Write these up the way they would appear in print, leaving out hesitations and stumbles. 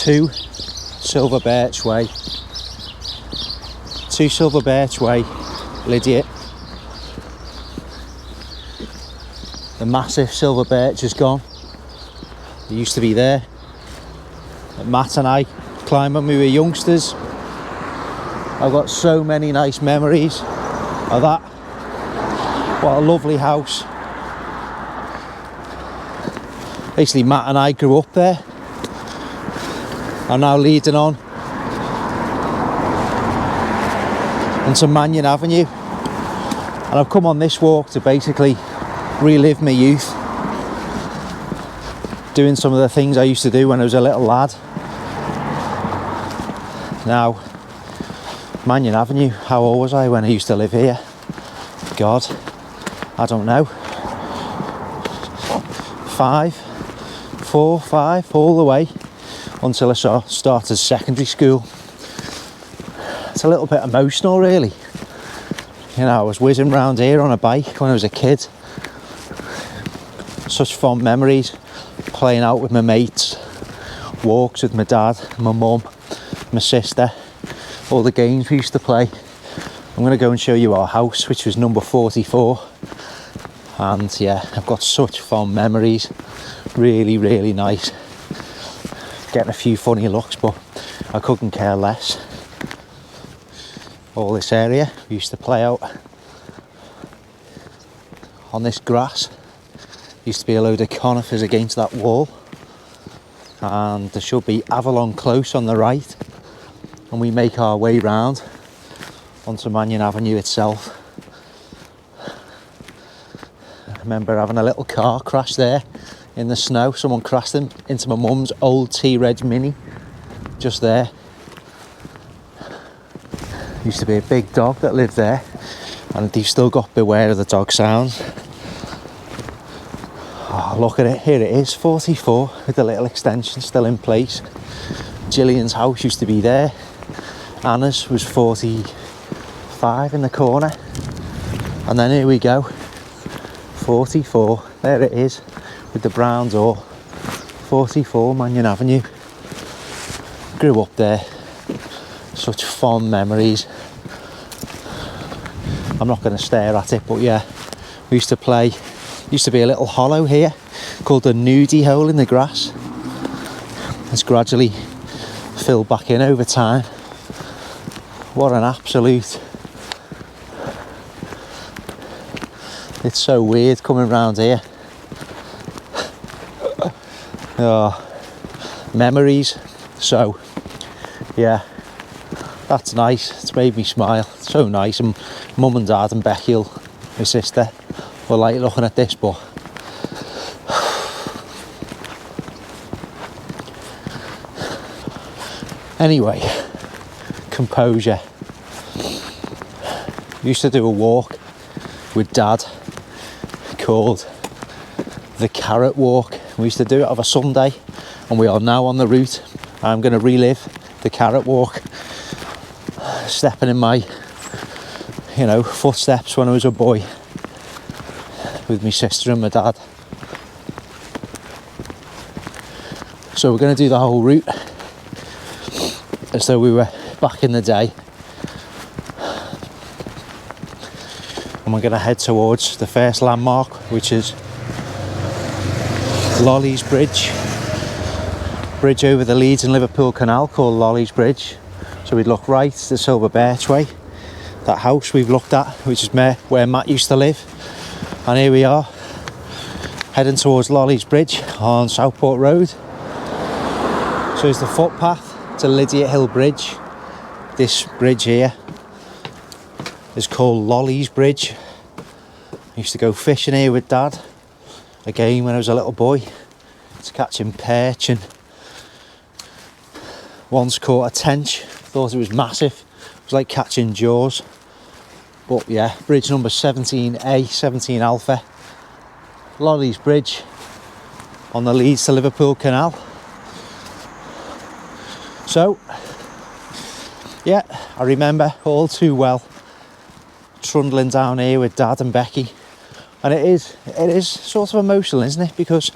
2 Silver Birch Way. 2 Silver Birch Way, Lydiate. The massive silver birch is gone. It used to be there. Matt and I climbed when we were youngsters. I've got so many nice memories of that. What a lovely house. Basically, Matt and I grew up there. I'm now leading on onto Mannion Avenue, and I've come on this walk to basically relive my youth, doing some of the things I used to do when I was a little lad. Now, Mannion Avenue, how old was I when I used to live here? God, I don't know. 4, 5, all the way until I started secondary school. It's a little bit emotional, really. You know, I was whizzing round here on a bike when I was a kid. Such fond memories, playing out with my mates, walks with my dad, my mum, my sister, all the games we used to play. I'm going to go and show you our house, which was number 44. And yeah, I've got such fond memories. Really, really nice. Getting a few funny looks, but I couldn't care less. All this area, we used to play out on this grass. Used to be a load of conifers against that wall. And there should be Avalon Close on the right. And we make our way round onto Mannion Avenue itself. I remember having a little car crash there in the snow. Someone crashed into my mum's old T-Reg Mini just there. Used to be a big dog that lived there, and you've still got Beware of the Dog sounds. Oh, look at it, here it is, 44, with the little extension still in place. Gillian's house used to be there. Anna's was 45 in the corner, and then here we go, 44, there it is, with the brown door. 44 Mannion Avenue. Grew up there. Such fond memories. I'm not going to stare at it, but yeah, we used to play. Used to be a little hollow here called a nudie hole in the grass. It's gradually filled back in over time. What an absolute... It's so weird coming round here. Oh, memories. So yeah, that's nice. It's made me smile. It's so nice. And mum and dad and Becky, my sister, were like looking at this, but anyway, composure. Used to do a walk with dad called the Carrot Walk. We used to do it of a Sunday, and we are now on the route. I'm going to relive the Carrot Walk, stepping in my, footsteps when I was a boy with my sister and my dad. So we're going to do the whole route as though we were back in the day, and we're going to head towards the first landmark, which is Lolly's Bridge over the Leeds and Liverpool Canal, called Lolly's Bridge. So we'd look right to the Silver Birch Way, that house we've looked at, which is where Matt used to live, and here we are heading towards Lolly's Bridge on Southport Road. So it's the footpath to Lydiate Hill Bridge. This bridge here is called Lolly's Bridge. I used to go fishing here with dad, again when I was a little boy, to catching perch, and once caught a tench. Thought it was massive. It was like catching jaws. But yeah, bridge number 17A, 17 Alpha. Lolly's Bridge on the Leeds to Liverpool Canal. So, yeah, I remember all too well trundling down here with Dad and Becky. And it is sort of emotional, isn't it? Because,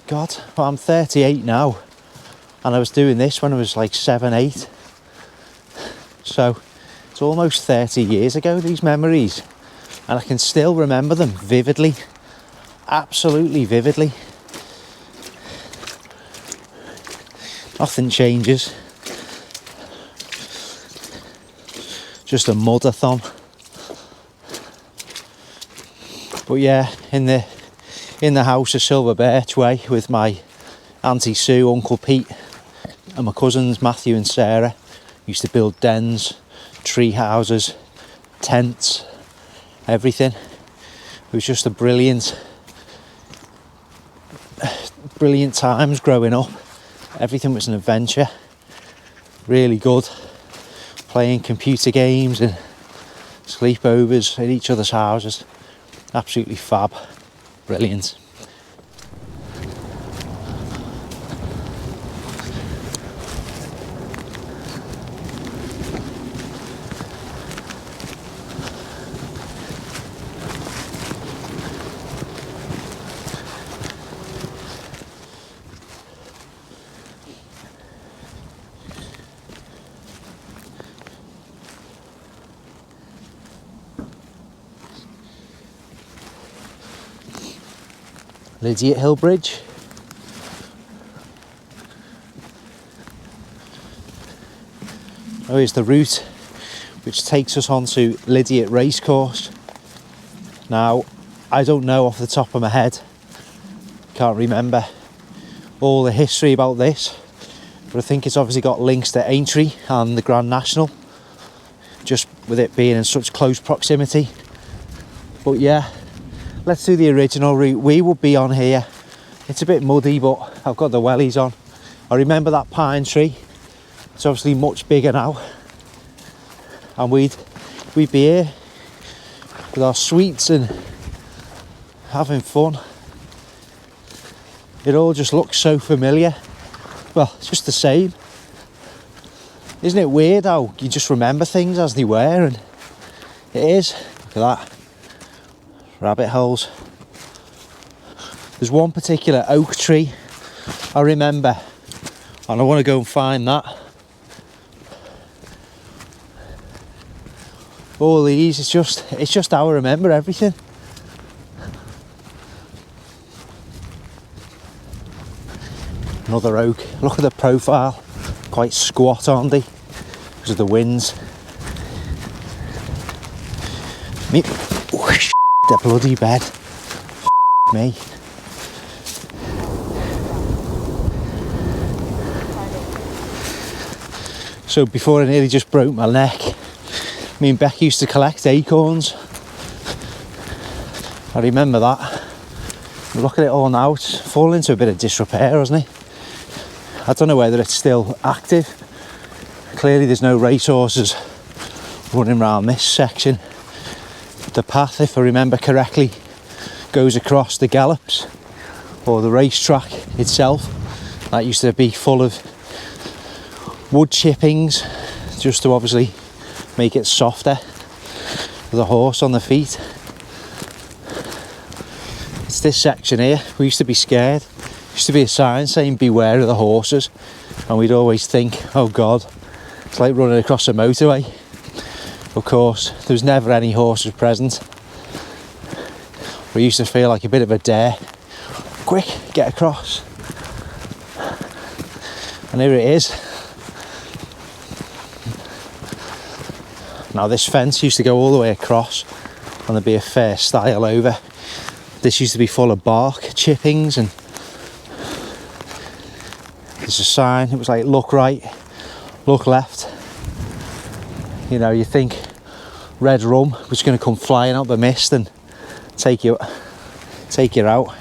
God, well, I'm 38 now. And I was doing this when I was like 7, 8. So it's almost 30 years ago, these memories. And I can still remember them vividly. Absolutely vividly. Nothing changes. Just a mud-a-thon. But yeah, in the house of Silver Birch Way with my Auntie Sue, Uncle Pete and my cousins Matthew and Sarah, used to build dens, tree houses, tents, everything. It was just a brilliant times growing up. Everything was an adventure. Really good. Playing computer games and sleepovers at each other's houses. Absolutely fab. Brilliant. Lydiate Hill Bridge. Oh, here's the route which takes us onto Lydiate Racecourse. Now, I don't know off the top of my head, can't remember all the history about this, but I think it's obviously got links to Aintree and the Grand National, just with it being in such close proximity. But yeah, let's do the original route. We will be on here. It's a bit muddy, but I've got the wellies on. I remember that pine tree. It's obviously much bigger now. And we'd be here with our sweets and having fun. It all just looks so familiar. Well, it's just the same. Isn't it weird how you just remember things as they were? And it is. Look at that. Rabbit holes. There's one particular oak tree I remember, and I want to go and find that. All these, it's just how I remember everything. Another oak. Look at the profile. Quite squat, aren't they? Because of the winds. Me. The bloody bed. Me. So before I nearly just broke my neck, me and Beck used to collect acorns. I remember that. Look at it all now, it's fallen into a bit of disrepair, hasn't it? I don't know whether it's still active. Clearly there's no racehorses running around this section. The path, if I remember correctly, goes across the gallops or the racetrack itself. That used to be full of wood chippings just to obviously make it softer for the horse on the feet. It's this section here. We used to be scared. There used to be a sign saying beware of the horses, and we'd always think, oh God, it's like running across a motorway. Of course, there was never any horses present. We used to feel like a bit of a dare. Quick, get across. And here it is. Now this fence used to go all the way across and there'd be a fair stile over. This used to be full of bark chippings, and there's a sign. It was like, look right, look left. You know, you think red rum was going to come flying out the mist and take you out.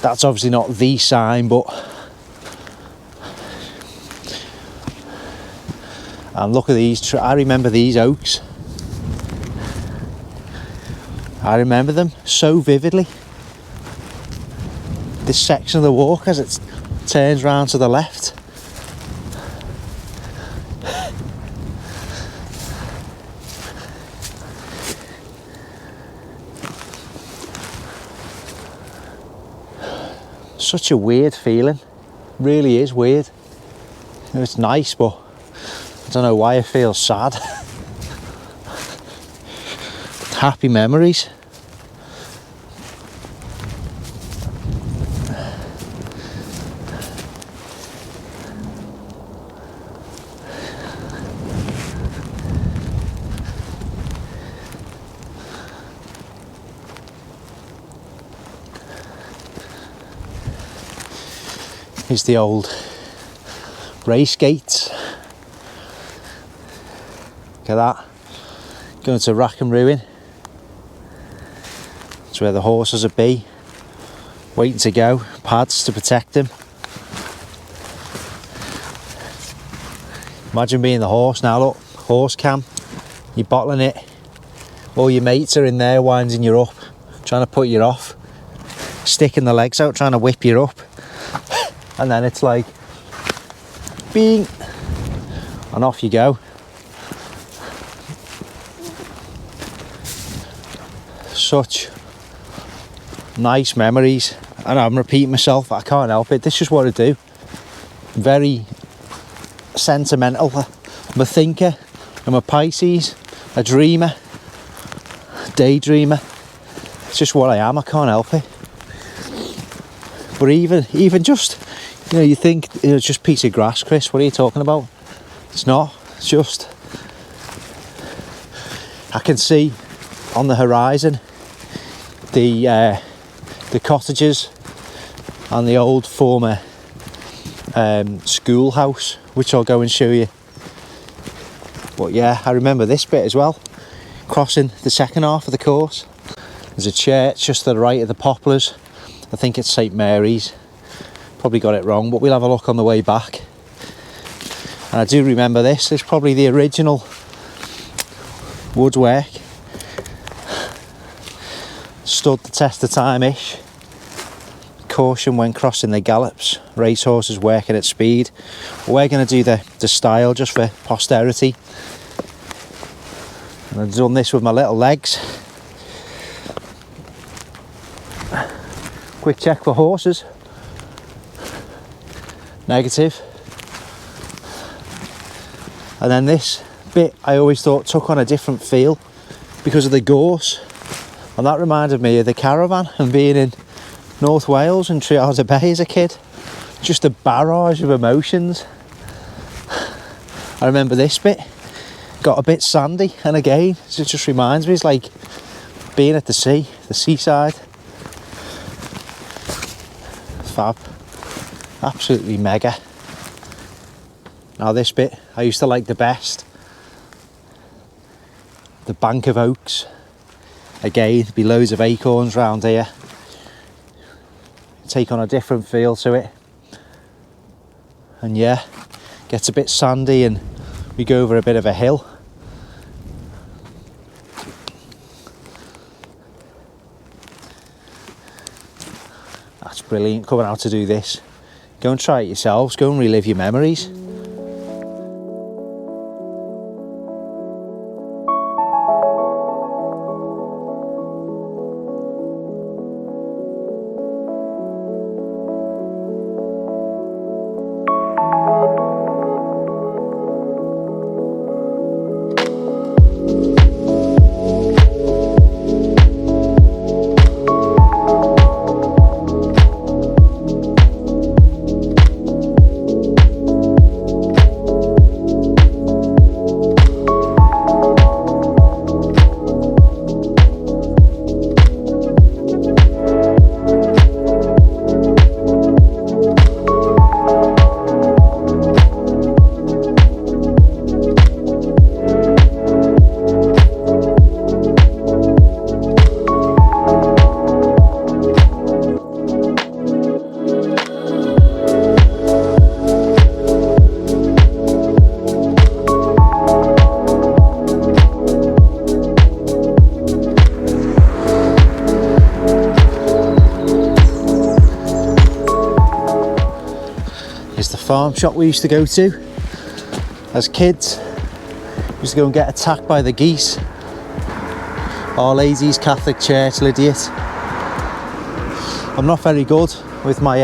That's obviously not the sign, but and look at these. I remember these oaks. I remember them so vividly. This section of the walk as it turns round to the left. such a weird feeling. Really is weird. You know, it's nice, but I don't know why it feels sad. Happy memories. Here's the old race gates. Look at that. Going to rack and ruin. That's where the horses would be, waiting to go. Pads to protect them. Imagine being the horse now. Look, horse cam. You're bottling it. All your mates are in there winding you up, trying to put you off, sticking the legs out, trying to whip you up. And then it's like, bing, and off you go. Such nice memories. And I'm repeating myself, I can't help it. This is what I do. Very sentimental. I'm a thinker. I'm a Pisces, a dreamer, daydreamer. It's just what I am. I can't help it. But even just, you know, you think it's just a piece of grass, Chris. What are you talking about? It's not. It's just, I can see on the horizon the cottages and the old former schoolhouse, which I'll go and show you. But yeah, I remember this bit as well. Crossing the second half of the course, there's a church just to the right of the poplars. I think it's St Mary's. Probably got it wrong, but we'll have a look on the way back. And I do remember this. It's probably the original woodwork. Stood the test of time-ish. Caution when crossing the gallops. Racehorses working at speed. We're going to do the style just for posterity. And I've done this with my little legs. Quick check for horses. Negative. And then this bit I always thought took on a different feel because of the gorse, and that reminded me of the caravan and being in North Wales and Treorder Bay as a kid. Just a barrage of emotions. I remember this bit got a bit sandy, and again it just reminds me, it's like being at the sea, the seaside. Fab. Absolutely mega. Now this bit I used to like the best. The bank of oaks. Again, there'd be loads of acorns round here. Take on a different feel to it. And yeah, gets a bit sandy and we go over a bit of a hill. That's brilliant, coming out to do this. Go and try it yourselves, go and relive your memories. Farm shop we used to go to as kids. We used to go and get attacked by the geese. Our Lady's Catholic Church, Lydiate. I'm not very good with my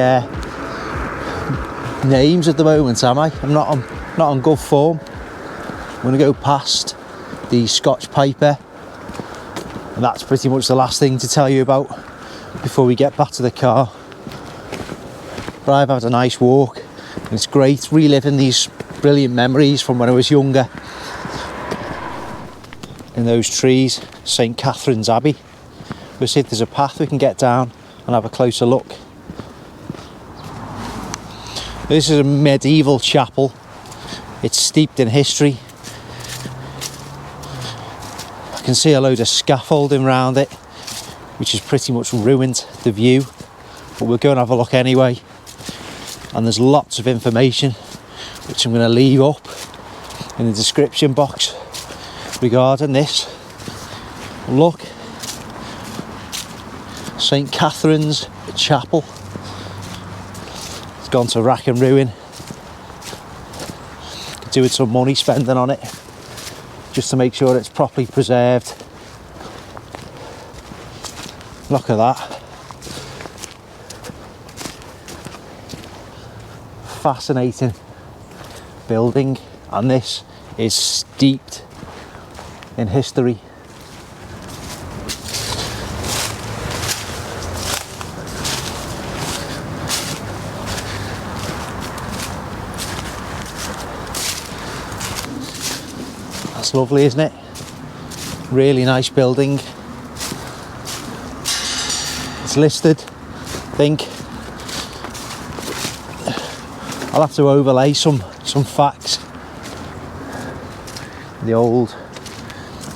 names at the moment, am I? I'm not on good form. I'm going to go past the Scotch Piper, and that's pretty much the last thing to tell you about before we get back to the car. But I've had a nice walk, and it's great reliving these brilliant memories from when I was younger in those trees. St Catherine's Abbey. We'll see if there's a path we can get down and have a closer look. This is a medieval chapel. It's steeped in history. I can see a load of scaffolding around it, which has pretty much ruined the view, but we'll go and have a look anyway. And there's lots of information which I'm going to leave up in the description box regarding this. Look, St Catherine's Chapel. It's gone to rack and ruin. Could do with some money spending on it, just to make sure it's properly preserved. Look at that. Fascinating building, and this is steeped in history. That's lovely, isn't it? Really nice building. It's listed, I think. I'll have to overlay some facts. The old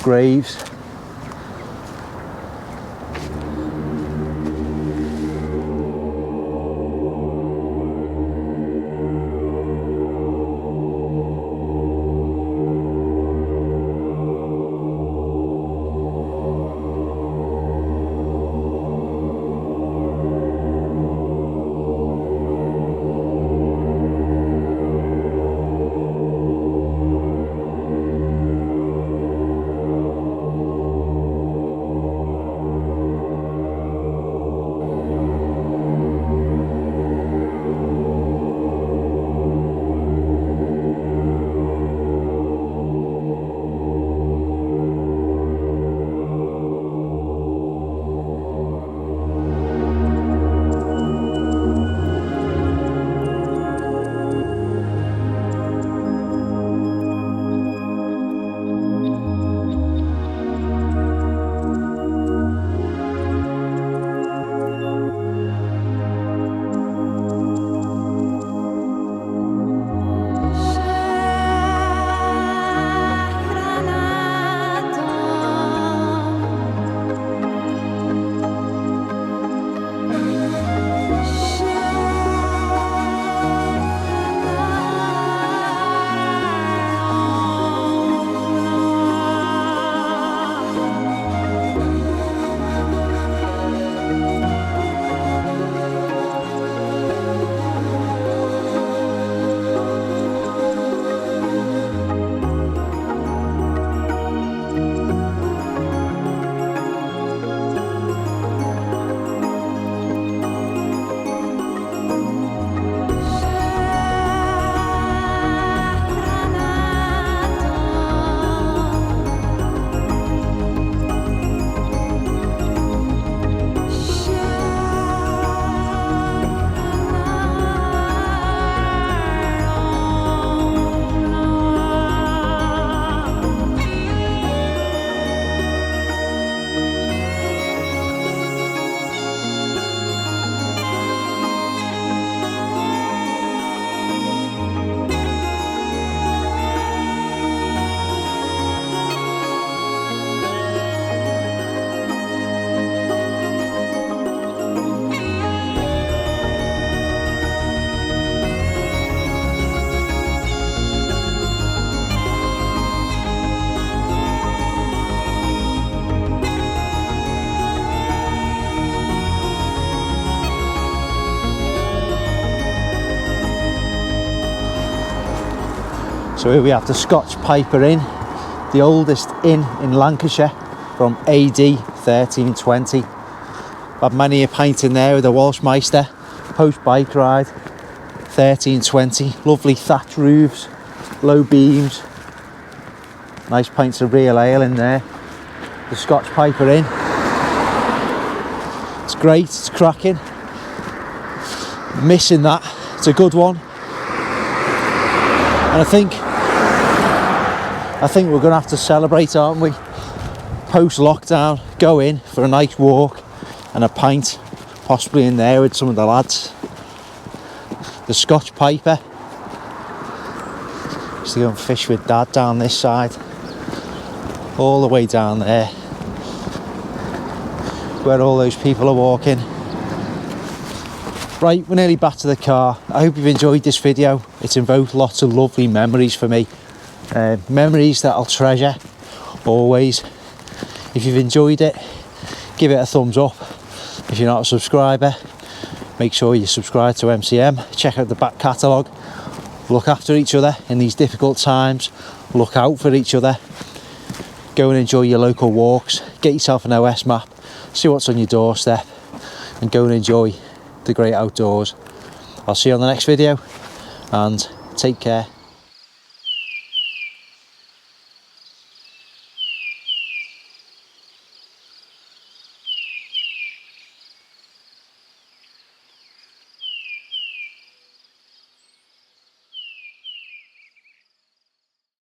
graves. So here we have the Scotch Piper Inn, the oldest inn in Lancashire from AD 1320. I've had many a pint in there with the Welsh Meister post bike ride, 1320, lovely thatch roofs, low beams, nice pints of real ale in there, the Scotch Piper in. It's great, it's cracking. Missing that, it's a good one. And I think we're gonna have to celebrate, aren't we? Post lockdown, go in for a nice walk and a pint, possibly in there with some of the lads. The Scotch Piper. Used to go and fish with Dad down this side, all the way down there, where all those people are walking. Right, we're nearly back to the car. I hope you've enjoyed this video. It's invoked lots of lovely memories for me. Memories that I'll treasure, always. If you've enjoyed it, give it a thumbs up. If you're not a subscriber, make sure you subscribe to MCM. Check out the back catalogue. Look after each other in these difficult times. Look out for each other. Go and enjoy your local walks. Get yourself an OS map. See what's on your doorstep. And go and enjoy the great outdoors. I'll see you on the next video. And take care.